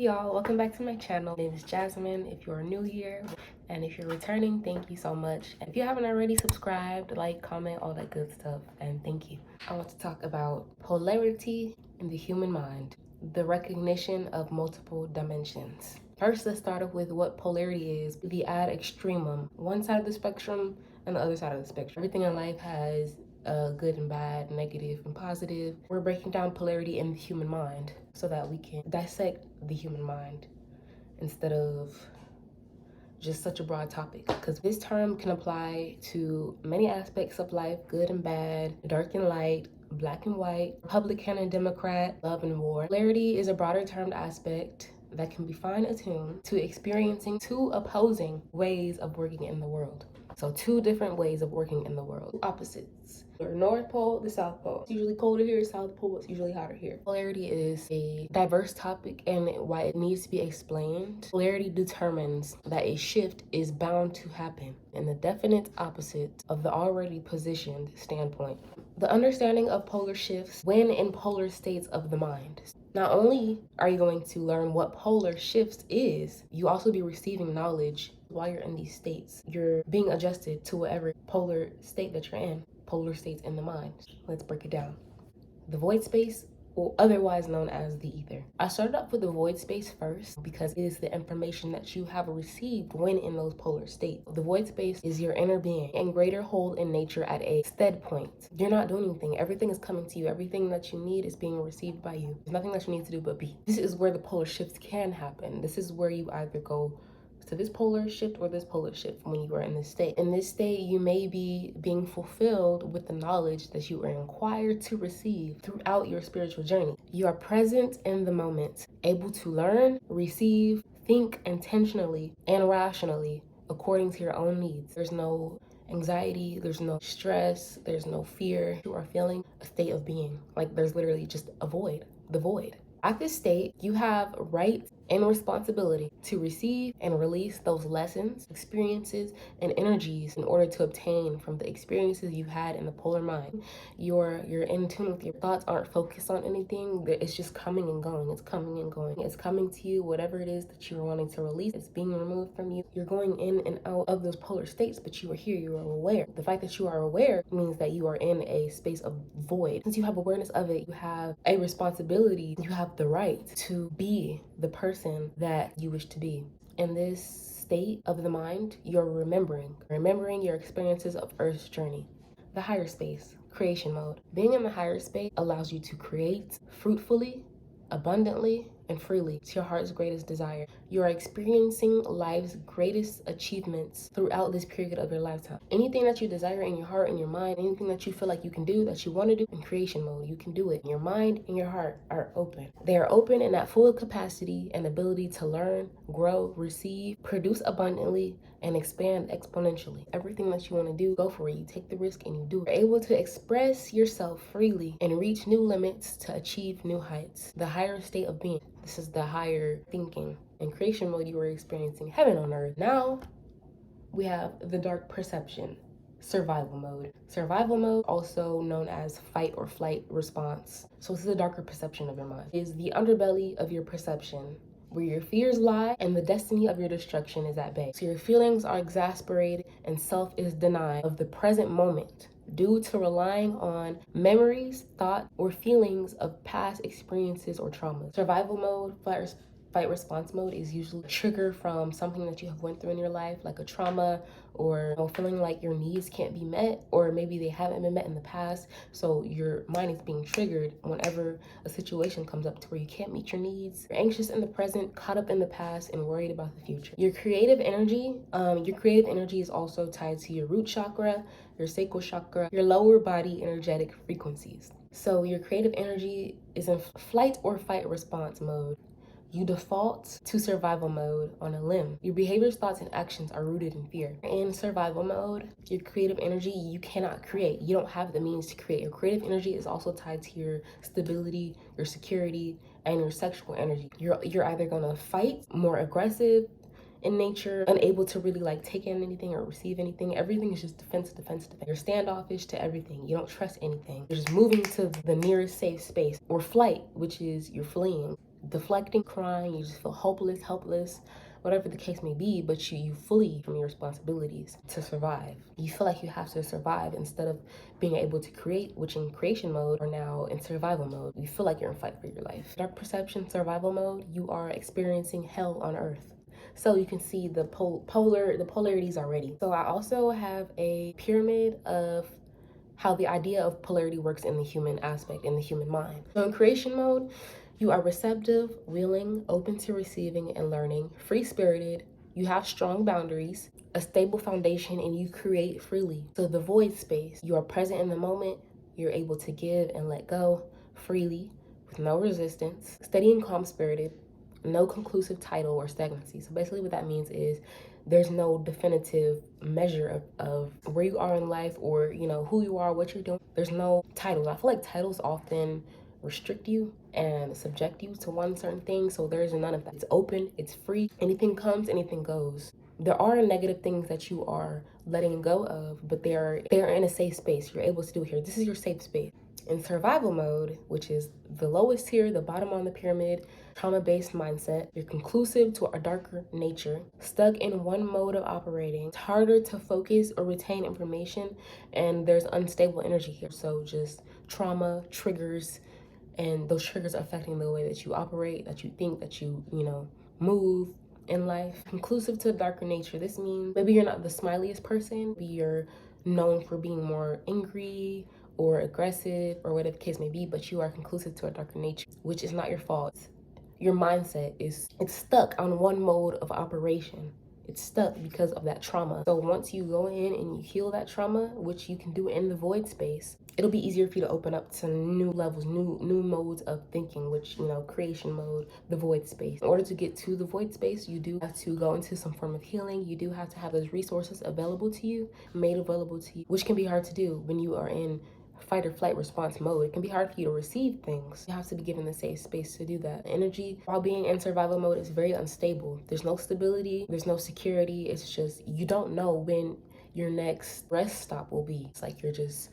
Y'all, welcome back to my channel. My name is Jasmine. If you're new here, and if you're returning, thank you so much. And if you haven't already, subscribed, like, comment, all that good stuff, and thank you. I want to talk about polarity in the human mind, the recognition of multiple dimensions. First, let's start off with what polarity is, the ad extremum, one side of the spectrum and the other side of the spectrum. Everything in life has good and bad, negative and positive. We're breaking down polarity in the human mind so that we can dissect the human mind instead of just such a broad topic, because this term can apply to many aspects of life: good and bad, dark and light, black and white, Republican and Democrat, love and war. Polarity is a broader termed aspect that can be fine attuned to experiencing two opposing ways of working in the world. So two different ways of working in the world, opposites. The North Pole, the South Pole. It's usually colder here. South Pole, it's usually hotter here. Polarity is a diverse topic, and why it needs to be explained. Polarity determines that a shift is bound to happen in the definite opposite of the already positioned standpoint. The understanding of polar shifts when in polar states of the mind. Not only are you going to learn what polar shifts is, you also be receiving knowledge while you're in these states. You're being adjusted to whatever polar state that you're in. Polar states in the mind. Let's break it down. The void space, or otherwise known as the ether. I started off with the void space first because it is the information that you have received when in those polar states. The void space is your inner being and greater whole in nature at a stead point. You're not doing anything. Everything is coming to you. Everything that you need is being received by you. There's nothing that you need to do but be. This is where the polar shifts can happen. This is where you either go to this polar shift or this polar shift when you are in this state. In this state, you may be being fulfilled with the knowledge that you are required to receive throughout your spiritual journey. You are present in the moment, able to learn, receive, think intentionally and rationally according to your own needs. There's no anxiety, there's no stress, there's no fear. You are feeling a state of being. Like there's literally just a void, the void. At this state, you have right and responsibility to receive and release those lessons, experiences, and energies in order to obtain from the experiences you've had in the polar mind. You're in tune with your thoughts, aren't focused on anything. It's just coming and going. It's coming and going. It's coming to you. Whatever it is that you're wanting to release, it's being removed from you. You're going in and out of those polar states, but you are here. You are aware. The fact that you are aware means that you are in a space of void. Since you have awareness of it, you have a responsibility. You have the right to be the person that you wish to be. In this state of the mind, you're remembering your experiences of Earth's journey. The higher space, creation mode. Being in the higher space allows you to create fruitfully, abundantly, and freely to your heart's greatest desire. You are experiencing life's greatest achievements throughout this period of your lifetime. Anything that you desire in your heart and your mind, anything that you feel like you can do, that you want to do, in creation mode, you can do it. Your mind and your heart are open. They are open in that full capacity and ability to learn, grow, receive, produce abundantly, and expand exponentially. Everything that you want to do, go for it. You take the risk and you do it. You're able to express yourself freely and reach new limits to achieve new heights. The higher state of being. This is the higher thinking. In creation mode, you were experiencing heaven on earth. Now, we have the dark perception, survival mode. Survival mode, also known as fight or flight response. So this is a darker perception of your mind. It is the underbelly of your perception, where your fears lie and the destiny of your destruction is at bay. So your feelings are exasperated and self is denied of the present moment due to relying on memories, thoughts, or feelings of past experiences or traumas. Survival mode, fight response mode is usually a trigger from something that you have went through in your life, like a trauma, or feeling like your needs can't be met, or maybe they haven't been met in the past. So your mind is being triggered whenever a situation comes up to where you can't meet your needs. You're anxious in the present, caught up in the past, and worried about the future. Your creative energy is also tied to your root chakra, your sacral chakra, your lower body energetic frequencies. So your creative energy is in flight or fight response mode. You default to survival mode on a limb. Your behaviors, thoughts, and actions are rooted in fear. In survival mode, your creative energy, you cannot create. You don't have the means to create. Your creative energy is also tied to your stability, your security, and your sexual energy. You're either gonna fight, more aggressive in nature, unable to really like take in anything or receive anything. Everything is just defense. You're standoffish to everything. You don't trust anything. You're just moving to the nearest safe space. Or flight, which is you're fleeing. deflecting, crying, you just feel hopeless, helpless, whatever the case may be, but you flee from your responsibilities to survive. You feel like you have to survive instead of being able to create, which in creation mode are now in survival mode. You feel like you're in fight for your life. Dark perception, survival mode, you are experiencing hell on earth. So you can see the polarities already. So I also have a pyramid of how the idea of polarity works in the human aspect, in the human mind. So in creation mode, you are receptive, willing, open to receiving and learning, free-spirited, you have strong boundaries, a stable foundation, and you create freely. So the void space, you are present in the moment, you're able to give and let go freely with no resistance, steady and calm-spirited, no conclusive title or stagnancy. So basically what that means is there's no definitive measure of where you are in life, or who you are, what you're doing. There's no titles. I feel like titles often restrict you and subject you to one certain thing. So there's none of that. It's open, it's free. Anything comes, anything goes. There are negative things that you are letting go of, but they are in a safe space. You're able to do it here. This is your safe space. In survival mode, which is the lowest tier, the bottom on the pyramid, trauma-based mindset, you're conclusive to a darker nature, stuck in one mode of operating. It's harder to focus or retain information, and there's unstable energy here. So just trauma, triggers, and those triggers are affecting the way that you operate, that you think, that you move in life. Conclusive to a darker nature, this means maybe you're not the smiliest person, maybe you're known for being more angry or aggressive or whatever the case may be, but you are conclusive to a darker nature, which is not your fault. Your mindset it's stuck on one mode of operation. It's stuck because of that trauma. So once you go in and you heal that trauma, which you can do in the void space, it'll be easier for you to open up to new levels, new modes of thinking, which, creation mode, the void space. In order to get to the void space, you do have to go into some form of healing. You do have to have those resources available to you, made available to you, which can be hard to do when you are in fight or flight response mode. It can be hard for you to receive things. You have to be given the safe space to do that. Energy, while being in survival mode, is very unstable. There's no stability, there's no security. It's just, you don't know when your next rest stop will be. It's like you're just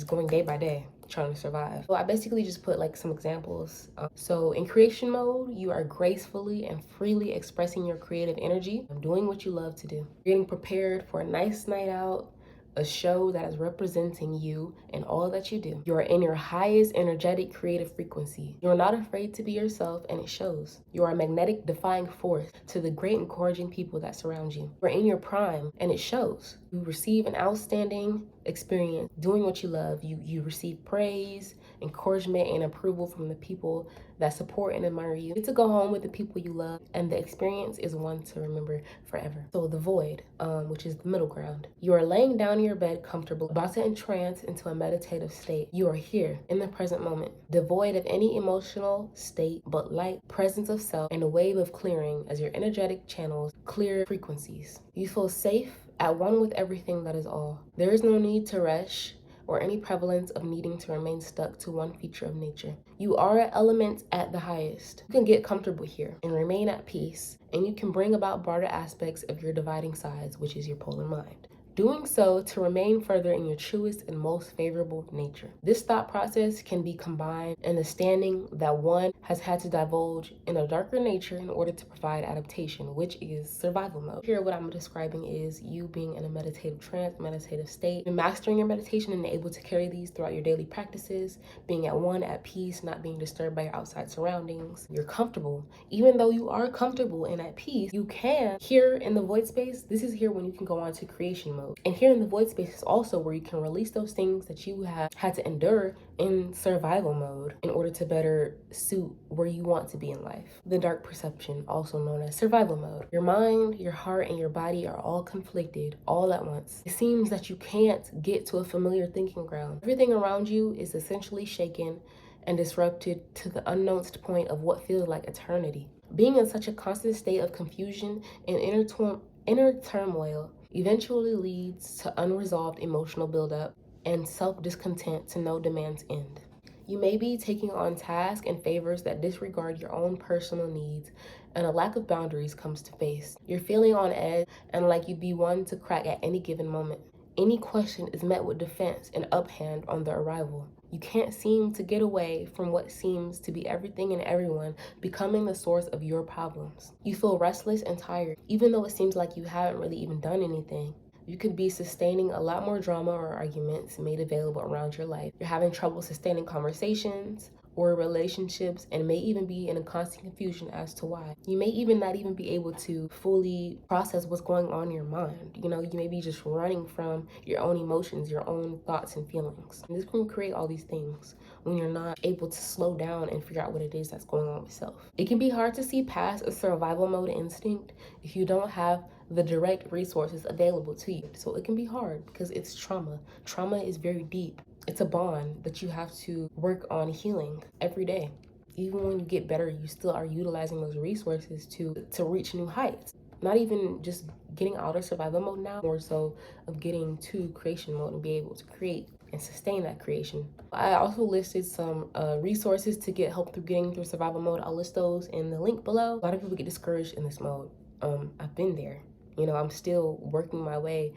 going day by day trying to survive. So I basically just put like some examples. So in creation mode, you are gracefully and freely expressing your creative energy, doing what you love to do, getting prepared for a nice night out, a show that is representing you and all that you do. You are in your highest energetic creative frequency. You are not afraid to be yourself, and it shows. You are a magnetic defying force to the great encouraging people that surround you. You are in your prime, and it shows. You receive an outstanding experience doing what you love. You receive praise, encouragement, and approval from the people that support and admire you. You get to go home with the people you love, and the experience is one to remember forever. So the void, which is the middle ground. You are laying down in your bed comfortable, about to entrance into a meditative state. You are here in the present moment, devoid of any emotional state, but light, presence of self, and a wave of clearing as your energetic channels clear frequencies. You feel safe, at one with everything that is all. There is no need to rush or any prevalence of needing to remain stuck to one feature of nature. You are an element at the highest. You can get comfortable here and remain at peace, and you can bring about broader aspects of your dividing sides, which is your polar mind, doing so to remain further in your truest and most favorable nature. This thought process can be combined in the standing that one has had to divulge in a darker nature in order to provide adaptation, which is survival mode. Here, what I'm describing is you being in a meditative trance, meditative state, and mastering your meditation and able to carry these throughout your daily practices, being at one, at peace, not being disturbed by your outside surroundings. You're comfortable. Even though you are comfortable and at peace, you can, here in the void space, this is here when you can go on to creation mode. And here in the void space is also where you can release those things that you have had to endure in survival mode in order to better suit where you want to be in life. The dark perception, also known as survival mode. Your mind, your heart, and your body are all conflicted all at once. It seems that you can't get to a familiar thinking ground. Everything around you is essentially shaken and disrupted to the unknownst point of what feels like eternity. Being in such a constant state of confusion and inner turmoil eventually leads to unresolved emotional buildup and self-discontent to no demand's end. You may be taking on tasks and favors that disregard your own personal needs, and a lack of boundaries comes to face. You're feeling on edge and like you'd be one to crack at any given moment. Any question is met with defense and uphand on the arrival. You can't seem to get away from what seems to be everything and everyone becoming the source of your problems. You feel restless and tired, even though it seems like you haven't really even done anything. You could be sustaining a lot more drama or arguments made available around your life. You're having trouble sustaining conversations or relationships, and may even be in a constant confusion as to why. You may even not even be able to fully process what's going on in your mind. You know, you may be just running from your own emotions, your own thoughts and feelings. And this can create all these things when you're not able to slow down and figure out what it is that's going on with self. It can be hard to see past a survival mode instinct if you don't have the direct resources available to you. So it can be hard because it's trauma. Trauma is very deep. It's a bond that you have to work on healing every day. Even when you get better, you still are utilizing those resources to reach new heights. Not even just getting out of survival mode now, more so of getting to creation mode and be able to create and sustain that creation. I also listed some resources to get help through getting through survival mode. I'll list those in the link below. A lot of people get discouraged in this mode. I've been there. You know, I'm still working my way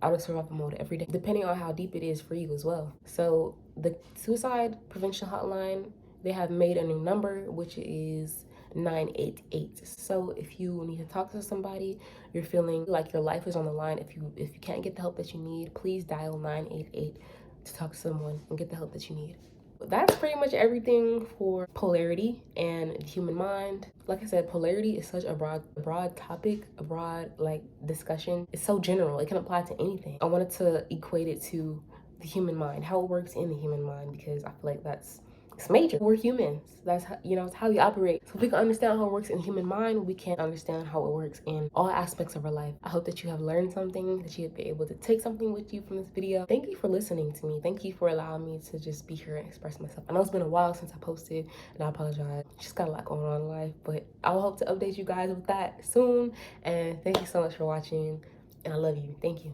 out of survival mode every day, depending on how deep it is for you as well. So the suicide prevention hotline, they have made a new number, which is 988. So if you need to talk to somebody, you're feeling like your life is on the line, if you can't get the help that you need, please dial 988 to talk to someone and get the help that you need. That's pretty much everything for polarity and the human mind. Like I said, polarity is such a broad topic, a broad like discussion. It's so general, it can apply to anything. I wanted to equate it to the human mind, how it works in the human mind, because I feel like it's major. We're humans. That's how, you know, it's how we operate. So if we can understand how it works in the human mind, we can understand how it works in all aspects of our life. I hope that you have learned something, that you have been able to take something with you from this video. Thank you for listening to me. Thank you for allowing me to just be here and express myself. I know it's been a while since I posted, and I apologize. Just got a lot going on in life, but I'll hope to update you guys with that soon. And thank you so much for watching, and I love you. Thank you.